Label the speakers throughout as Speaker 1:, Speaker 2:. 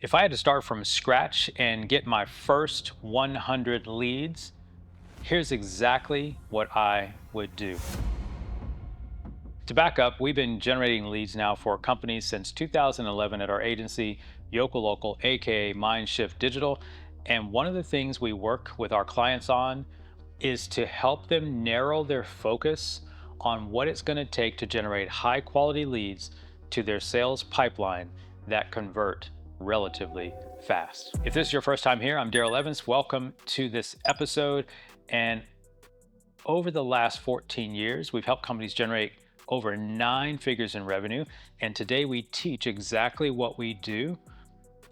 Speaker 1: If I had to start from scratch and get my first 100 leads, here's exactly what I would do. To back up, we've been generating leads now for companies since 2011 at our agency, Yokel Local, aka Mindshift Digital. And one of the things we work with our clients on is to help them narrow their focus on what it's going to take to generate high quality leads to their sales pipeline that convert relatively fast. If this is your first time here, I'm Darrell Evans. Welcome to this episode. And over the last 14 years, we've helped companies generate over 9 figures in revenue. And today we teach exactly what we do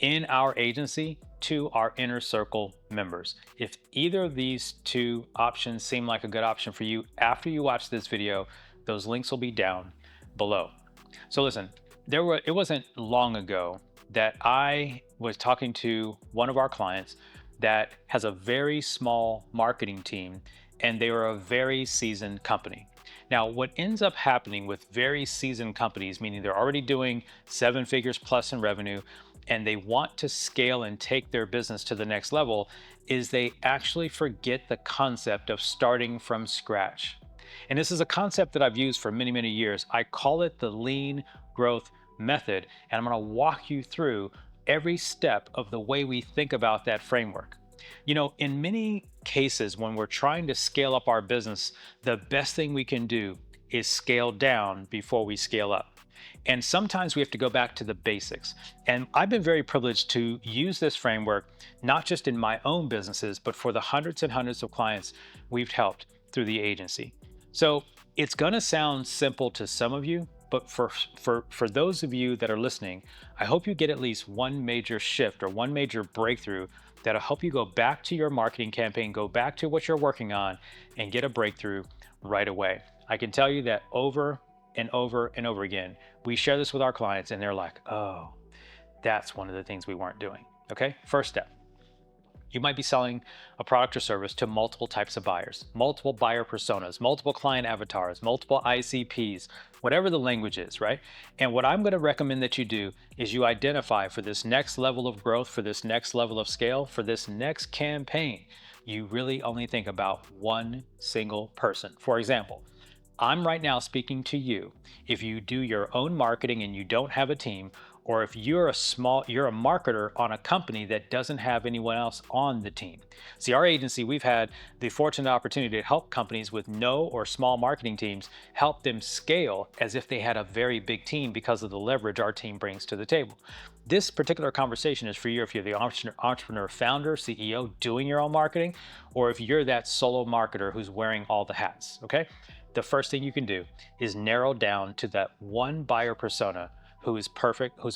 Speaker 1: in our agency to our inner circle members. If either of these two options seem like a good option for you after you watch this video, those links will be down below. So listen, it wasn't long ago that I was talking to one of our clients that has a very small marketing team, and they were a very seasoned company. Now, what ends up happening with very seasoned companies, meaning they're already doing 7 figures plus in revenue, and they want to scale and take their business to the next level, is they actually forget the concept of starting from scratch. And this is a concept that I've used for many, many years. I call it the lean growth method, and I'm going to walk you through every step of the way we think about that framework. You know, in many cases, when we're trying to scale up our business, the best thing we can do is scale down before we scale up. And sometimes we have to go back to the basics. And I've been very privileged to use this framework, not just in my own businesses, but for the hundreds and hundreds of clients we've helped through the agency. So it's going to sound simple to some of you, but for those of you that are listening, I hope you get at least one major shift or one major breakthrough that'll help you go back to your marketing campaign, go back to what you're working on, and get a breakthrough right away. I can tell you that over and over and over again, we share this with our clients and they're like, oh, that's one of the things we weren't doing. Okay, first step. You might be selling a product or service to multiple types of buyers, multiple buyer personas, multiple client avatars, multiple ICPs, whatever the language is, right? And what I'm going to recommend that you do is you identify for this next level of growth, for this next level of scale, for this next campaign, you really only think about one single person. For example, I'm right now speaking to you. If you do your own marketing and you don't have a team, or if you're a marketer on a company that doesn't have anyone else on the team. See, our agency, we've had the fortunate opportunity to help companies with no or small marketing teams, help them scale as if they had a very big team because of the leverage our team brings to the table. This particular conversation is for you if you're the entrepreneur, founder, CEO doing your own marketing, or if you're that solo marketer who's wearing all the hats, okay? The first thing you can do is narrow down to that one buyer persona who's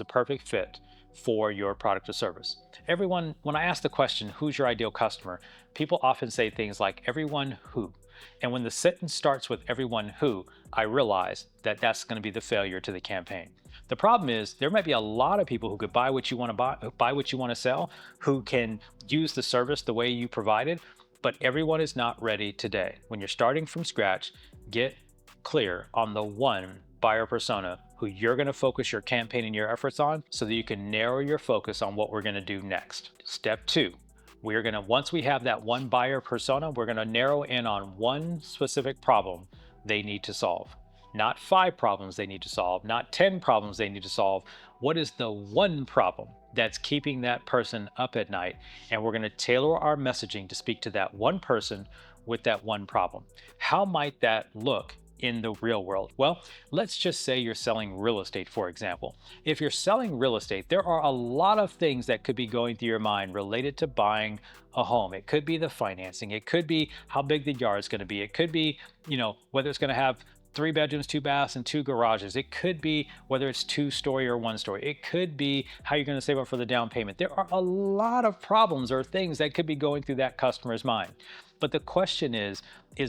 Speaker 1: a perfect fit for your product or service. Everyone, when I ask the question, who's your ideal customer? People often say things like everyone who. And when the sentence starts with everyone who, I realize that that's going to be the failure to the campaign. The problem is there might be a lot of people who could buy what you want to buy what you want to sell, who can use the service the way you provided, but everyone is not ready today. When you're starting from scratch, get clear on the one buyer persona who you're going to focus your campaign and your efforts on so that you can narrow your focus on what we're going to do next. Step 2, once we have that one buyer persona, we're going to narrow in on one specific problem they need to solve. Not 5 problems they need to solve, not 10 problems they need to solve. What is the one problem that's keeping that person up at night? And we're going to tailor our messaging to speak to that one person with that one problem. How might that look in the real world? Well, let's just say you're selling real estate, for example. If you're selling real estate, there are a lot of things that could be going through your mind related to buying a home. It could be the financing. It could be how big the yard is going to be. It could be, whether it's going to have 3 bedrooms, 2 baths, and 2 garages. It could be whether it's 2-story or 1-story. It could be how you're going to save up for the down payment. There are a lot of problems or things that could be going through that customer's mind. But the question is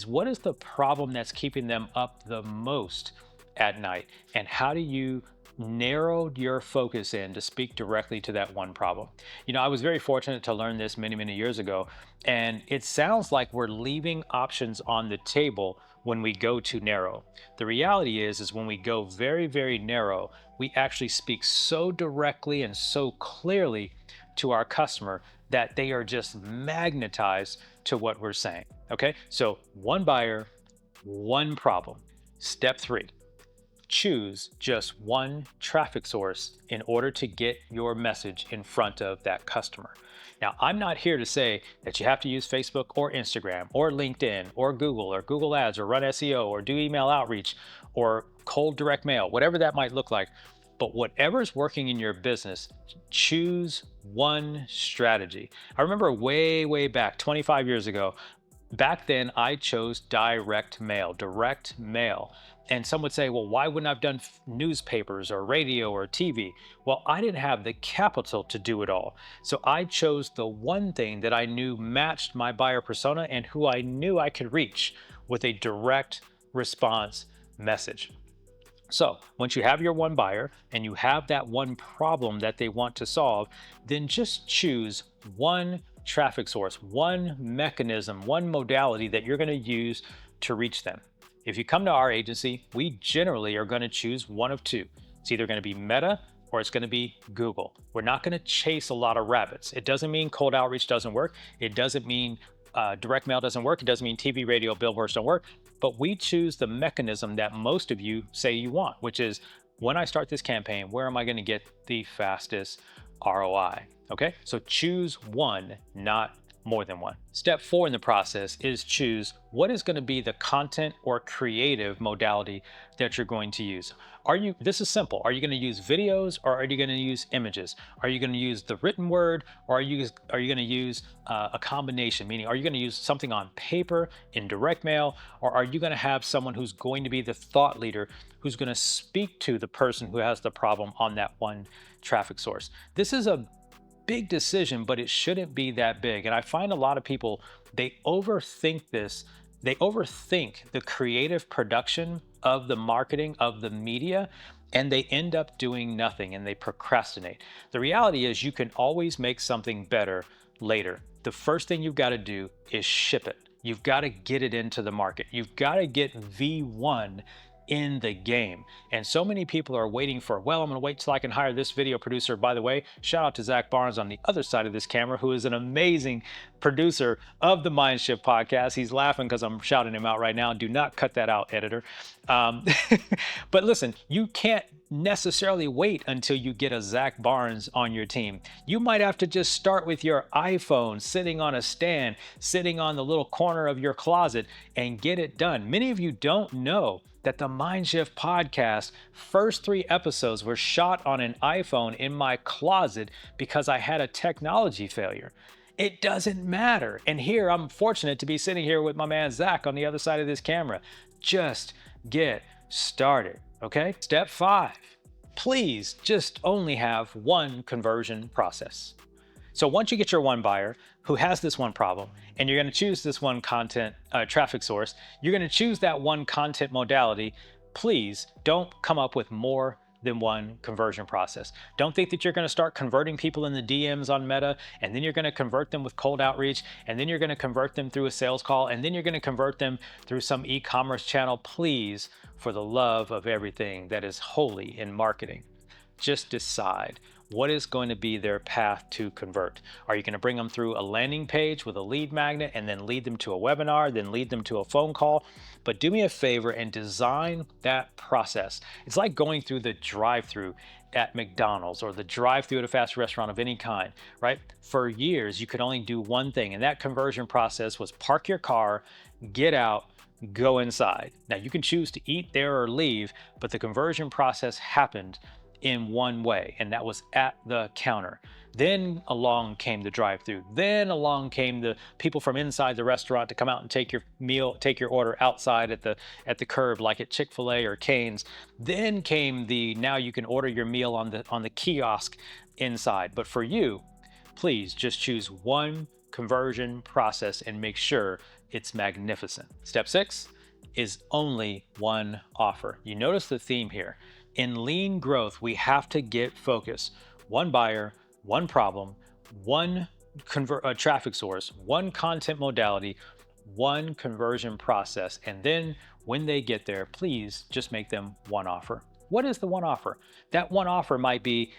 Speaker 1: what is the problem that's keeping them up the most at night? And how do you narrowed your focus in to speak directly to that one problem. I was very fortunate to learn this many, many years ago. And it sounds like we're leaving options on the table when we go too narrow. The reality is when we go very, very narrow, we actually speak so directly and so clearly to our customer that they are just magnetized to what we're saying. Okay. So one buyer, one problem. Step three, choose just one traffic source in order to get your message in front of that customer. Now, I'm not here to say that you have to use Facebook or Instagram or LinkedIn or Google Ads or run SEO or do email outreach or cold direct mail, whatever that might look like. But whatever's working in your business, choose one strategy. I remember way, way back 25 years ago, back then I chose direct mail. And some would say, well, why wouldn't I have done newspapers or radio or TV? Well, I didn't have the capital to do it all. So I chose the one thing that I knew matched my buyer persona and who I knew I could reach with a direct response message. So once you have your one buyer and you have that one problem that they want to solve, then just choose one traffic source, one mechanism, one modality that you're going to use to reach them. If you come to our agency, we generally are going to choose one of two. It's either going to be Meta or it's going to be Google. We're not going to chase a lot of rabbits. It doesn't mean cold outreach doesn't work. It doesn't mean direct mail doesn't work. It doesn't mean TV, radio, billboards don't work. But we choose the mechanism that most of you say you want, which is when I start this campaign, where am I going to get the fastest ROI? Okay, so choose one, not more than one. Step 4 in the process is choose what is going to be the content or creative modality that you're going to use. This is simple. Are you going to use videos or are you going to use images? Are you going to use the written word or are you going to use a combination? Meaning, are you going to use something on paper in direct mail, or are you going to have someone who's going to be the thought leader who's going to speak to the person who has the problem on that one traffic source? This is a big decision, but it shouldn't be that big. And I find a lot of people, they overthink this. They overthink the creative production of the marketing of the media, and they end up doing nothing and they procrastinate. The reality is you can always make something better later. The first thing you've got to do is ship it. You've got to get it into the market. You've got to get V1 in the game. And so many people are waiting for, well, I'm going to wait till I can hire this video producer. By the way, shout out to Zach Barnes on the other side of this camera, who is an amazing producer of the Mindshift podcast. He's laughing because I'm shouting him out right now. Do not cut that out, editor. But listen, you can't necessarily wait until you get a Zach Barnes on your team. You might have to just start with your iPhone sitting on a stand, sitting on the little corner of your closet, and get it done. Many of you don't know that the Mindshift podcast first 3 episodes were shot on an iPhone in my closet because I had a technology failure. It doesn't matter. And here I'm fortunate to be sitting here with my man Zach on the other side of this camera. Just get started, okay? Step 5, please just only have one conversion process. So once you get your one buyer who has this one problem, and you're going to choose this one content traffic source, you're going to choose that one content modality. Please don't come up with more than one conversion process. Don't think that you're going to start converting people in the DMs on Meta, and then you're going to convert them with cold outreach, and then you're going to convert them through a sales call, and then you're going to convert them through some e-commerce channel. Please, for the love of everything that is holy in marketing, just decide what is going to be their path to convert. Are you going to bring them through a landing page with a lead magnet and then lead them to a webinar, then lead them to a phone call? But do me a favor and design that process. It's like going through the drive-through at McDonald's or the drive-through at a fast restaurant of any kind, right? For years, you could only do one thing, and that conversion process was park your car, get out, go inside. Now, you can choose to eat there or leave, but the conversion process happened in one way, and that was at the counter. Then along came the drive-through. Then along came the people from inside the restaurant to come out and take your meal, take your order outside at the curb, like at Chick-fil-A or Cane's. Then came the now you can order your meal on the kiosk inside. But for you, please just choose one conversion process and make sure it's magnificent. Step 6 is only one offer. You notice the theme here. In lean growth, we have to get focused. One buyer, one problem, one traffic source, one content modality, one conversion process. And then when they get there, please just make them one offer. What is the one offer? That one offer might be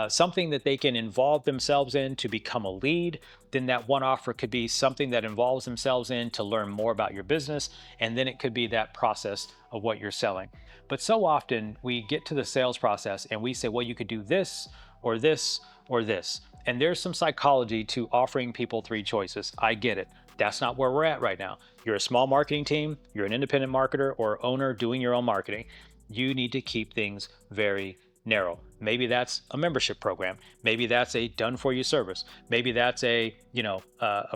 Speaker 1: something that they can involve themselves in to become a lead. Then that one offer could be something that involves themselves in to learn more about your business. And then it could be that process of what you're selling. But so often we get to the sales process and we say, well, you could do this or this or this. And there's some psychology to offering people three choices. I get it. That's not where we're at right now. You're a small marketing team, you're an independent marketer or owner doing your own marketing. You need to keep things very narrow. Maybe that's a membership program. Maybe that's a done for you service. Maybe that's a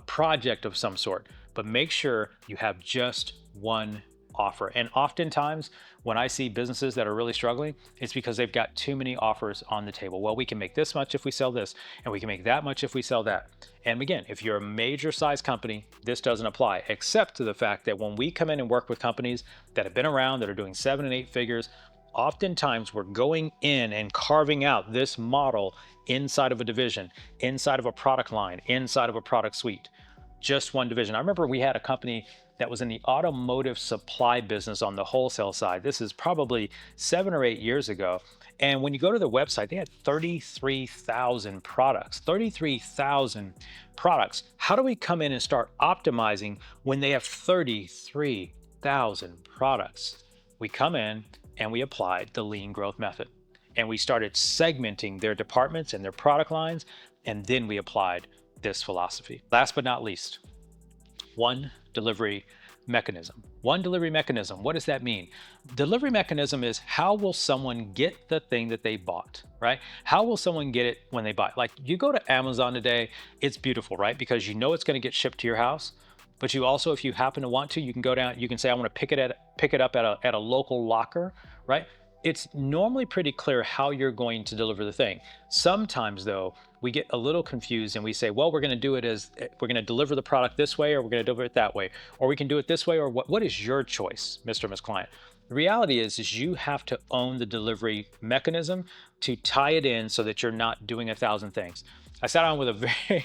Speaker 1: project of some sort. But make sure you have just one offer. And oftentimes, when I see businesses that are really struggling, it's because they've got too many offers on the table. Well, we can make this much if we sell this, and we can make that much if we sell that. And again, if you're a major size company, this doesn't apply, except to the fact that when we come in and work with companies that have been around, that are doing 7 and 8 figures, oftentimes we're going in and carving out this model inside of a division, inside of a product line, inside of a product suite. Just one division. I remember we had a company that was in the automotive supply business on the wholesale side. This is probably 7 or 8 years ago. And when you go to the website, they had 33,000 products. 33,000 products. How do we come in and start optimizing when they have 33,000 products? We come in and we applied the lean growth method. And we started segmenting their departments and their product lines. And then we applied this philosophy. Last but not least, one delivery mechanism. One delivery mechanism. What does that mean? Delivery mechanism is how will someone get the thing that they bought, right? How will someone get it when they buy it? Like you go to Amazon today, it's beautiful, right? Because you know it's going to get shipped to your house. But you also, if you happen to want to, you can go down, you can say, I want to pick it up at a local locker, right? It's normally pretty clear how you're going to deliver the thing. Sometimes though, we get a little confused and we say, well, we're going to do it as we're going to deliver the product this way, or we're going to deliver it that way, or we can do it this way, or what is your choice, Mr. and Ms. Client? The reality is you have to own the delivery mechanism to tie it in so that you're not doing 1,000 things. I sat down with a very,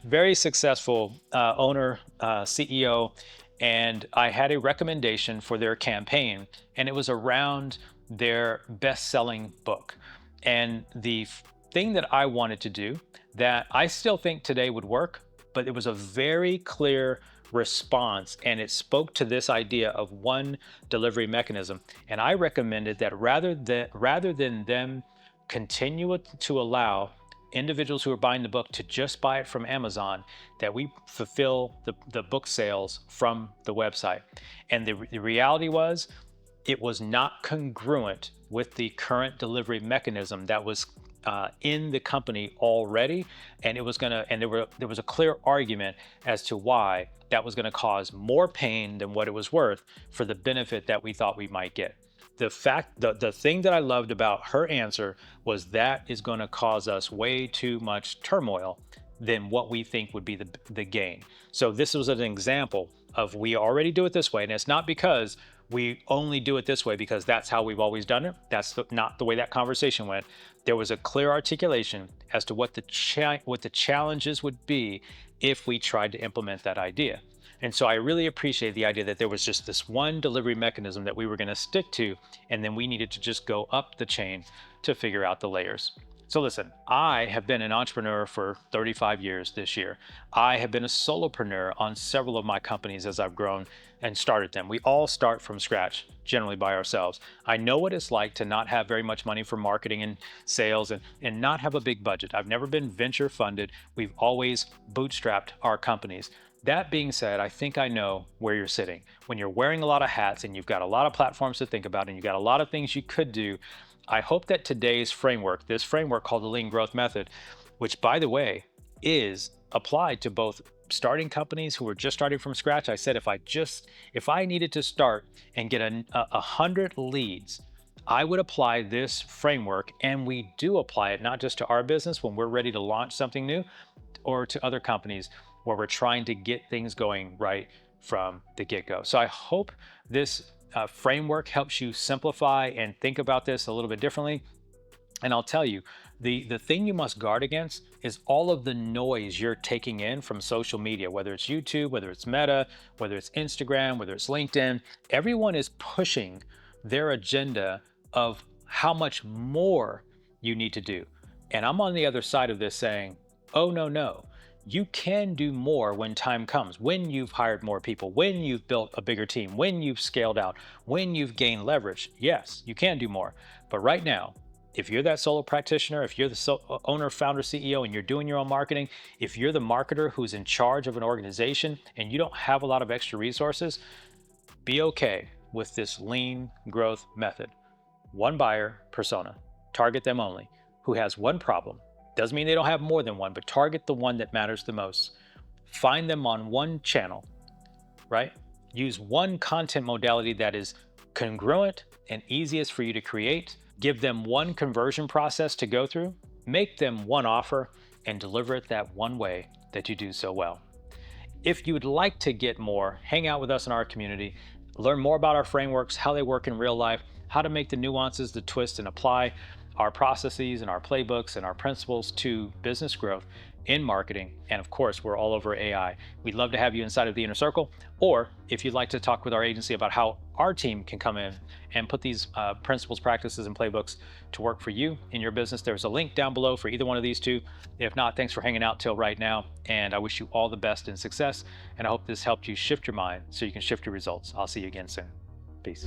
Speaker 1: very successful owner, CEO, and I had a recommendation for their campaign, and it was around their best-selling book. And the thing that I wanted to do that I still think today would work, but it was a very clear response and it spoke to this idea of one delivery mechanism. And I recommended that rather than them continue to allow individuals who are buying the book to just buy it from Amazon, that we fulfill the book sales from the website. And the reality was, it was not congruent with the current delivery mechanism that was in the company already, and there was a clear argument as to why that was going to cause more pain than what it was worth for the benefit that we thought we might get. The thing that I loved about her answer was that is going to cause us way too much turmoil than what we think would be the gain. So this was an example of we already do it this way, and it's not because we only do it this way because that's how we've always done it. That's not the way that conversation went. There was a clear articulation as to what the challenges would be if we tried to implement that idea. And so I really appreciate the idea that there was just this one delivery mechanism that we were going to stick to, and then we needed to just go up the chain to figure out the layers. So listen, I have been an entrepreneur for 35 years this year. I have been a solopreneur on several of my companies as I've grown and started them. We all start from scratch, generally by ourselves. I know what it's like to not have very much money for marketing and sales and not have a big budget. I've never been venture funded. We've always bootstrapped our companies. That being said, I think I know where you're sitting. When you're wearing a lot of hats and you've got a lot of platforms to think about and you've got a lot of things you could do, I hope that today's framework, this framework called the Lean Growth Method, which by the way, is applied to both starting companies who are just starting from scratch. I said, if I needed to start and get 100 leads, I would apply this framework, and we do apply it not just to our business when we're ready to launch something new, or to other companies where we're trying to get things going right from the get-go. So I hope this framework helps you simplify and think about this a little bit differently. And I'll tell you, the thing you must guard against is all of the noise you're taking in from social media, whether it's YouTube, whether it's Meta, whether it's Instagram, whether it's LinkedIn. Everyone is pushing their agenda of how much more you need to do. And I'm on the other side of this saying, oh, no, no. You can do more when time comes, when you've hired more people, when you've built a bigger team, when you've scaled out, when you've gained leverage. Yes, you can do more. But right now, if you're that solo practitioner, if you're the owner, founder, CEO, and you're doing your own marketing, if you're the marketer who's in charge of an organization and you don't have a lot of extra resources, be okay with this lean growth method. One buyer persona, target them only, who has one problem. Doesn't mean they don't have more than one, but target the one that matters the most. Find them on one channel, right? Use one content modality that is congruent and easiest for you to create. Give them one conversion process to go through. Make them one offer and deliver it that one way that you do so well. If you would like to get more, hang out with us in our community, learn more about our frameworks, how they work in real life, how to make the nuances, the twists, and apply our processes and our playbooks and our principles to business growth in marketing. And of course, we're all over AI. We'd love to have you inside of the inner circle. Or if you'd like to talk with our agency about how our team can come in and put these principles, practices, and playbooks to work for you in your business, there's a link down below for either one of these two. If not, thanks for hanging out till right now. And I wish you all the best and success. And I hope this helped you shift your mind so you can shift your results. I'll see you again soon. Peace.